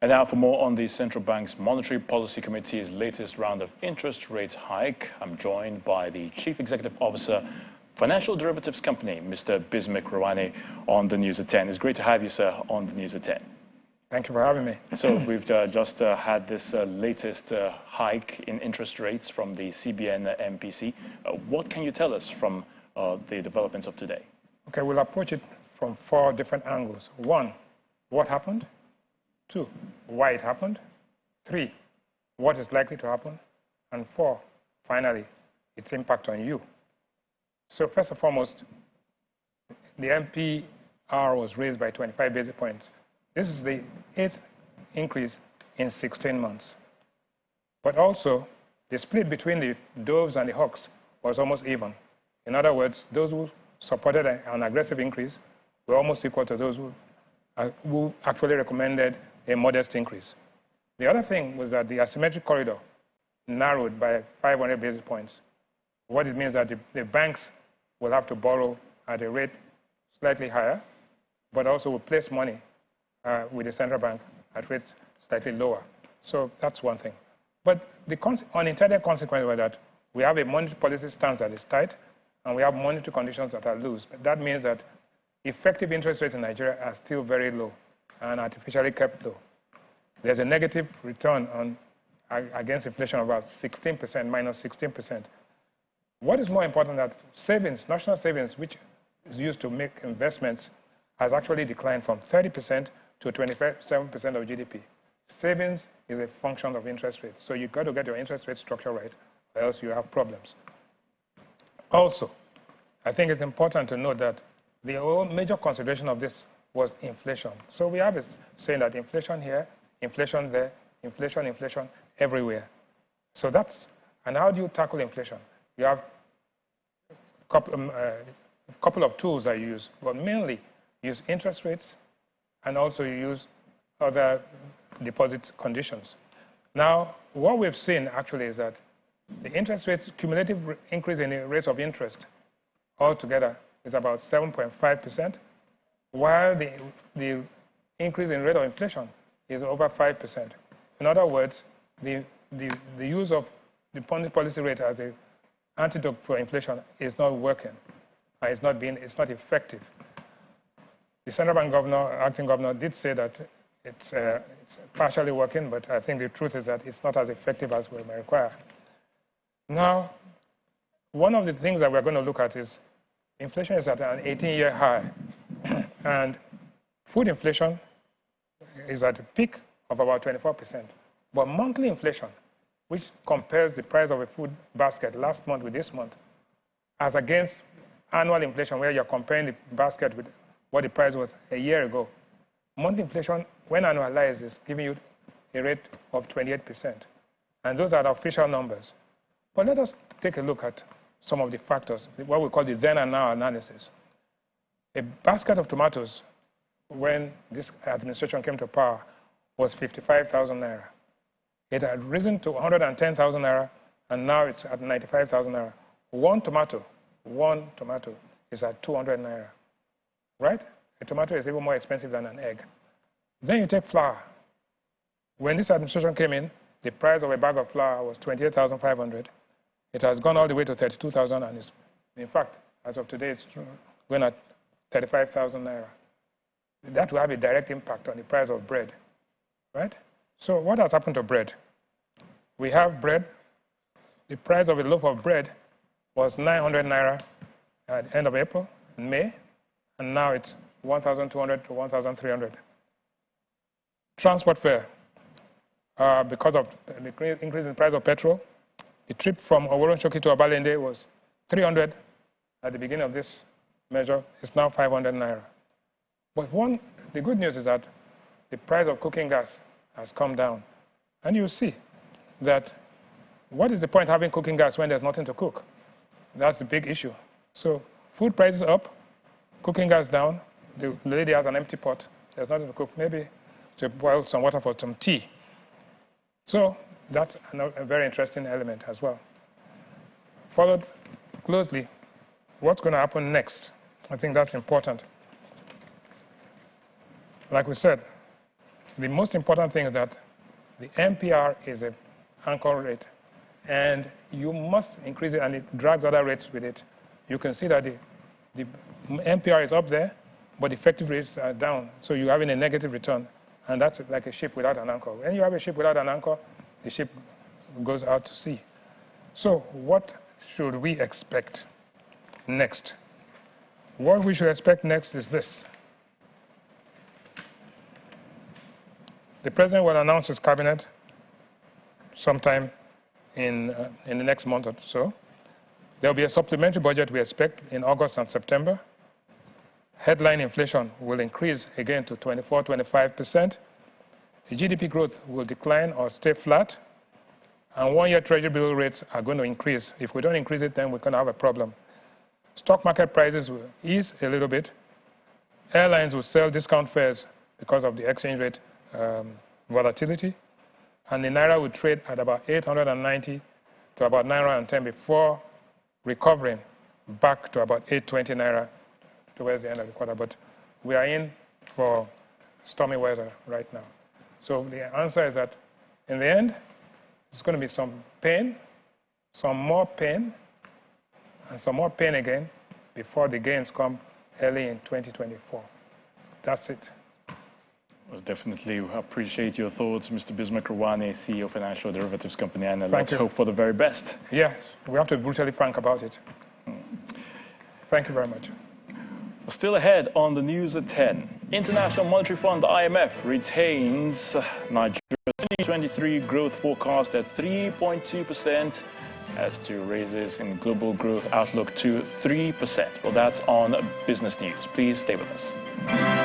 And now for more on the Central Bank's Monetary Policy Committee's latest round of interest rate hike, I'm joined by the Chief Executive Officer, Financial Derivatives Company, Mr. Bismack Rewane, on the News at 10. It's great to have you, sir, on the News at 10. Thank you for having me. So we've just had this latest hike in interest rates from the CBN MPC. What can you tell us from the developments of today? Okay, we'll approach it from 4 different angles. 1, what happened? 2, why it happened? 3, what is likely to happen? And 4, finally, its impact on you. So first and foremost, the MPR was raised by 25 basis points. This is the 8th increase in 16 months. But also, the split between the doves and the hawks was almost even. In other words, those who supported an aggressive increase were almost equal to those who actually recommended a modest increase. The other thing was that the asymmetric corridor narrowed by 500 basis points. What it means that the banks will have to borrow at a rate slightly higher, but also will place money with the central bank at rates slightly lower. So that's one thing. But the unintended consequence was that we have a monetary policy stance that is tight, and we have monetary conditions that are loose. But that means that effective interest rates in Nigeria are still very low and artificially kept low. There's a negative return on against inflation of about 16%, minus 16%. What is more important that savings, national savings, which is used to make investments, has actually declined from 30% to 27% of GDP. Savings is a function of interest rates. So you've got to get your interest rate structure right, or else you have problems. Also, I think it's important to note that the whole major consideration of this was inflation. So we have this saying that inflation here, inflation there, inflation everywhere. So that's, and how do you tackle inflation? You have a couple of tools that you use, but mainly use interest rates, and also you use other deposit conditions. Now, what we've seen actually is that the interest rates, cumulative increase in the rates of interest altogether is about 7.5%, while the increase in rate of inflation is over 5%. In other words, the use of the policy rate as an antidote for inflation is not working. It's not effective. The central bank governor, acting governor, did say that it's partially working, but I think the truth is that it's not as effective as we may require. Now, one of the things that we're going to look at is inflation is at an 18-year high, and food inflation is at a peak of about 24%. But monthly inflation, which compares the price of a food basket last month with this month, as against annual inflation, where you're comparing the basket with what the price was a year ago, monthly inflation, when annualized, is giving you a rate of 28%. And those are the official numbers. But let us take a look at some of the factors, what we call the then and now analysis. A basket of tomatoes, when this administration came to power, was 55,000 naira. It had risen to 110,000 naira, and now it's at 95,000 naira. One tomato is at 200 naira, right? A tomato is even more expensive than an egg. Then you take flour. When this administration came in, the price of a bag of flour was 28,500. It has gone all the way to 32,000, and is, in fact, as of today, it's going at 35,000 naira. That will have a direct impact on the price of bread, right? So what has happened to bread? We have bread. The price of a loaf of bread was 900 naira at the end of April and May, and now it's 1,200 to 1,300. Transport fare, because of the increase in the price of petrol, the trip from Oworonshoki to Abalende was 300 at the beginning of this measure. It's now 500 naira. But the good news is that the price of cooking gas has come down. And you see that what is the point having cooking gas when there's nothing to cook? That's the big issue. So food prices up, cooking gas down. The lady has an empty pot. There's nothing to cook. Maybe to boil some water for some tea. So that's a very interesting element as well. Followed closely, what's going to happen next? I think that's important. Like we said, the most important thing is that the MPR is an anchor rate, and you must increase it, and it drags other rates with it. You can see that the MPR is up there, but effective rates are down, so you're having a negative return, and that's like a ship without an anchor. When you have a ship without an anchor, the ship goes out to sea. So what should we expect next? What we should expect next is this. The president will announce his cabinet sometime in the next month or so. There will be a supplementary budget we expect in August and September. Headline inflation will increase again to 24, 25%. The GDP growth will decline or stay flat. And one-year treasury bill rates are going to increase. If we don't increase it, then we're going to have a problem. Stock market prices will ease a little bit. Airlines will sell discount fares because of the exchange rate volatility. And the Naira will trade at about 890 to about 910 before recovering back to about 820 Naira towards the end of the quarter. But we are in for stormy weather right now. So the answer is that in the end, there's going to be some pain, some more pain, and some more pain again before the gains come early in 2024. That's it. Well, definitely appreciate your thoughts, Mr. Bismarck Rewane, CEO of Financial Derivatives Company, and let's hope for the very best. Yes, we have to be brutally frank about it. Thank you very much. Still ahead on the news at 10. International Monetary Fund, the IMF, retains Nigeria's 2023 growth forecast at 3.2%, as to raises in global growth outlook to 3%. Well, that's on business news. Please stay with us.